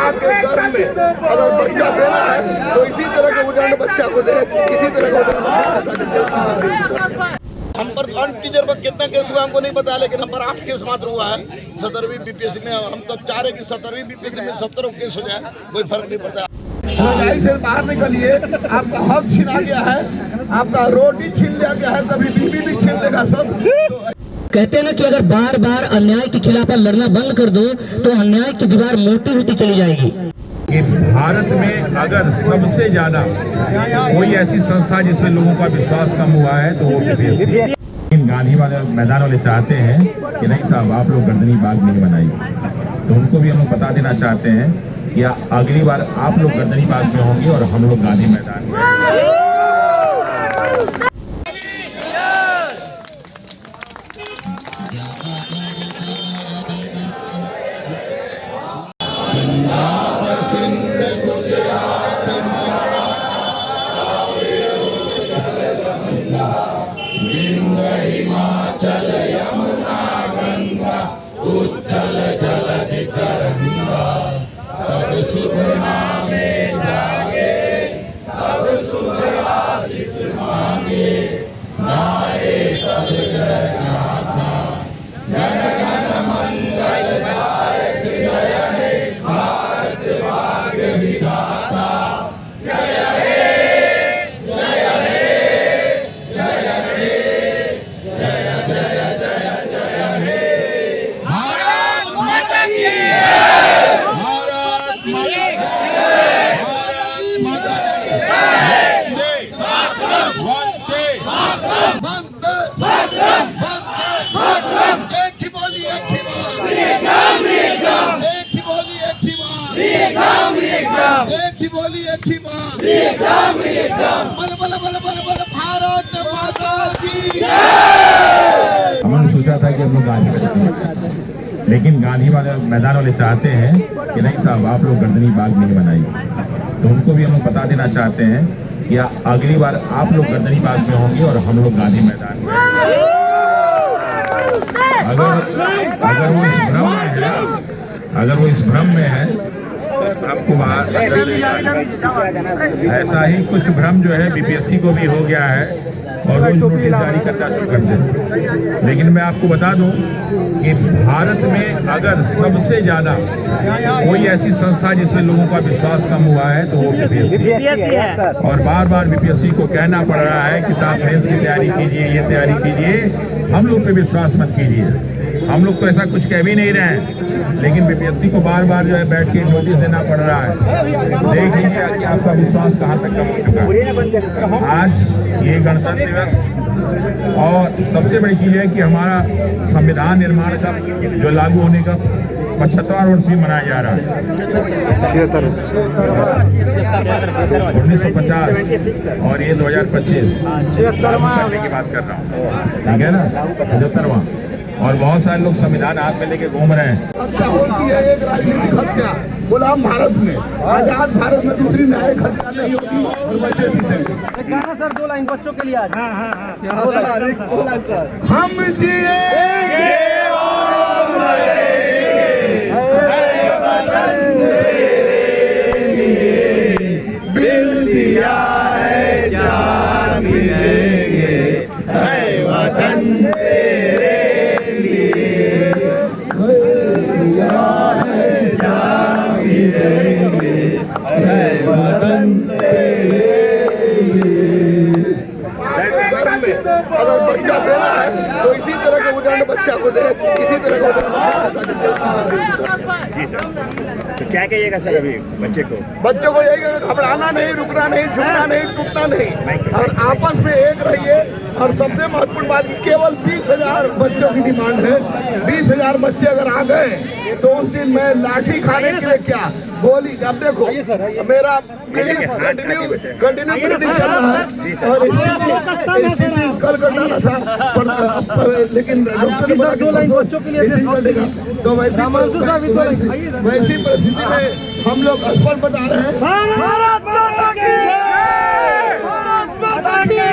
माँ के गर्भ में अगर बच्चा देना है तो इसी तरह के उदाहरण बच्चा को दे, इसी तरह का उदाहरण ताकि देश की बंदी सुधरे। हम पर टीचर पर कितना केस हुआ हमको नहीं पता, लेकिन हम पर 8 केस मात्र हुआ है 17वीं बीपीएससी में। हम तो चाह रहे कि 17वीं बीपीएससी में 17 केस हो जाए, कोई फर्क नहीं पड़ता। रजाई से बाहर निकलिए, आपका हक छीना गया है, आपका रोटी छीन लिया गया है, कभी बीबी भी छीन लेगा सब। कहते हैं ना कि अगर बार बार अन्याय के खिलाफ लड़ना बंद कर दो तो अन्याय की दीवार मोटी होती चली जाएगी। कि भारत में अगर सबसे ज्यादा कोई ऐसी संस्था जिसमें लोगों का विश्वास कम हुआ है तो वो बीपीएससी। गांधी वाले मैदान वाले चाहते हैं कि नहीं साहब आप लोग गर्दनी बाग नहीं बनाइए, तो उनको भी हम लोग बता देना चाहते हैं कि अगली बार आप लोग गर्दनी बाग में होंगे और हम लोग गांधी मैदान में। हिमाचल यमुना गंगा उच्छल जलधि तरंगा, तब शुभ नामे जागे, तब शुभ आशीष मांगे, नारे सब जगन्नाथा, जन गण मंगल दायक जय हे भारत भाग्य विधाता, जय हे जय हे जय हे जय जय जय जय हे भारत माता की जय, भारत माता की जय, भारत माता की एक ही बोली एक ही बात, एक ही बोली एक ही बात, एक ही बोली एक ही बात, बल बल बल बल बल भारत माता की जय। हमने सोचा था कि हम लोग गांधी मैदान, लेकिन गांधी वाले मैदान वाले चाहते हैं कि नहीं साहब आप लोग गर्दनी बाग नहीं बनाइए, तो उनको भी हम लोग बता देना चाहते हैं कि अगली बार आप लोग गर्दनी बाग में होंगे और हम लोग गांधी मैदान में। अगर वो इस भ्रम में है आपको ऐसा ही कुछ भ्रम जो है बीपीएससी को भी हो गया है और रोज नोटिस जारी करना शुरू कर दें। लेकिन मैं आपको बता दूं कि भारत में अगर सबसे ज्यादा कोई ऐसी संस्था जिसमें लोगों का विश्वास कम हुआ है तो वो बीपीएससी है। और बार बार बीपीएससी को कहना पड़ रहा है कि साहब मेंस की तैयारी कीजिए, ये तैयारी कीजिए, हम लोग पे विश्वास मत कीजिए। हम लोग तो ऐसा कुछ कह भी नहीं रहे हैं, लेकिन बीपीएससी को बार बार जो है बैठ के नोटिस देना पड़ रहा है। देख लीजिए कि आपका विश्वास कहाँ तक कम हो चुका है। आज ये गणतंत्र दिवस और सबसे बड़ी चीज है कि हमारा संविधान निर्माण का जो लागू होने का 75वां वर्ष भी मनाया जा रहा है। 1950 और ये 2025 करने की बात कर रहा हूँ, ठीक है ना, 75वां। और बहुत सारे लोग संविधान हाथ में लेके घूम रहे हैं। हत्या होती है एक राजनीतिक हत्या गुलाम भारत में, आजाद भारत में दूसरी न्यायिक हत्या नहीं होती और बच्चे जीतेंगे। गाना सर 2 लाइन बच्चों के लिए आज। हम जिएंगे और दिल दिया है जान भी देंगे, है वतन तेरे लिए, दिया है जान भी देंगे, है वतन तेरे लिए। गर्भ में अगर बच्चा देना है तो इसी तरह के उदाहरण बच्चा को दे, इसी तरह का उदाहरण ताकि देश की बंदी सुधरे। जी सर, तो क्या कहिएगा सर अभी बच्चों को यही घबराना नहीं, रुकना नहीं, झुकना नहीं, टूटना नहीं, और आपस में एक रहिए। और सबसे महत्वपूर्ण बात केवल 20,000 बच्चों की डिमांड है। 20,000 बच्चे अगर आ गए तो उस दिन मैं लाठी खाने के लिए क्या गोली। अब देखो मेरा कंटिन्यू ब्रीडिंग चल रहा है और स्थिति कल करना था पर लेकिन डॉक्टर ने बोला कि बच्चों के लिए तो वैसी परिस्थिति में हम लोग अस्पष्ट बता रहे हैं भारत माता की जय, भारत माता की जय,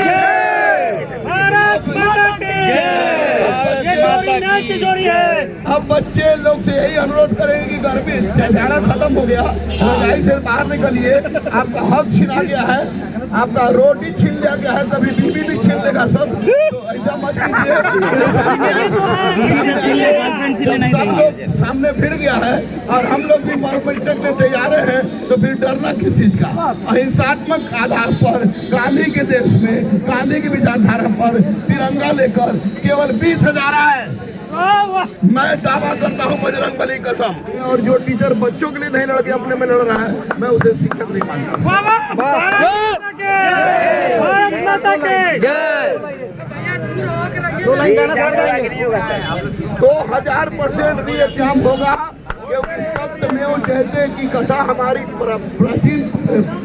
भारत माता की जय। तिजोरी है। अब बच्चे लोग से यही अनुरोध करेंगे कि गर्मी झाड़ा खत्म हो गया, रजाई से बाहर निकलिए, आपका हक छीना गया है, आपका रोटी छीन लिया गया है, कभी बीबी भी छीन लेगा सब, तो ऐसा मत कीजिए। सब लोग सामने भिड़ गया है और हम लोग भी मरमल्टक में तैयार हैं, तो फिर डरना किस चीज का। अहिंसात्मक आधार पर गांधी के देश में, गांधी की विचारधारा पर तिरंगा लेकर केवल 20,000 है। मैं दावा करता हूं बजरंग बली कसम, और जो टीचर बच्चों के लिए नहीं लड़ के अपने में लड़ रहा है, मैं उसे शिक्षक नहीं मानता। भारत माता की जय। 2000% री एग्जाम होगा, क्योंकि सत्यमेव जयते की कथा हमारी प्राचीन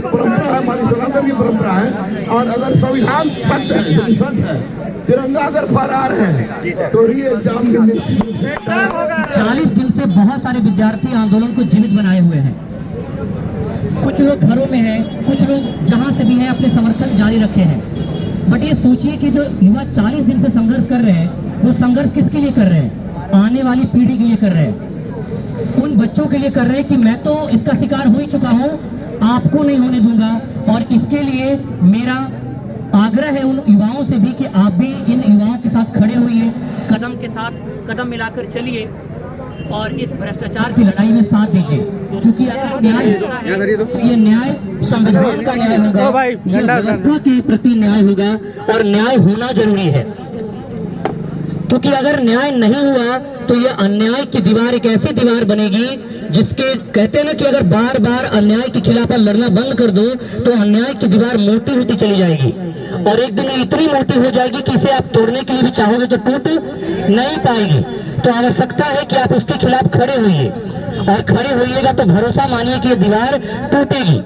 परंपरा है, हमारी सनातन की परंपरा है। और अगर संविधान सत्य है, यदि सच है, तिरंगा अगर फरार है, तो री एग्जाम में निश्चित 40 दिन से बहुत सारे विद्यार्थी आंदोलन को जीवित बनाए हुए हैं। कुछ लोग घरों में हैं, कुछ लोग जहां से भी हैं अपने समर्थन जारी रखे हैं। बट ये सोचिए कि जो युवा 40 दिन से संघर्ष कर रहे हैं, वो संघर्ष किसके लिए कर रहे हैं? आने वाली पीढ़ी के लिए कर रहे हैं, उन बच्चों के लिए कर रहे हैं कि मैं तो इसका शिकार हो ही चुका हूँ, आपको नहीं होने दूंगा। और इसके लिए मेरा आग्रह है उन युवाओं से भी कि आप भी इन युवाओं के साथ खड़े होइए, कदम के साथ कदम मिलाकर चलिए और इस भ्रष्टाचार की लड़ाई में साथ दीजिए। क्योंकि अगर न्याय होता है तो ये न्याय संविधान का न्याय होगा, ये व्यवस्था के प्रति न्याय होगा, और न्याय होना जरूरी है। क्योंकि अगर न्याय नहीं हुआ तो ये अन्याय की दीवार एक ऐसी दीवार बनेगी जिसके कहते हैं ना कि अगर बार बार अन्याय के खिलाफ लड़ना बंद कर दो तो अन्याय की दीवार मोटी होती चली जाएगी, और एक दिन इतनी मोटी हो जाएगी कि इसे आप तोड़ने के लिए भी चाहोगे तो टूट नहीं पाएगी। तो आवश्यकता है कि आप उसके खिलाफ खड़े होइए, और खड़े होइएगा तो भरोसा मानिए कि ये दीवार टूटेगी।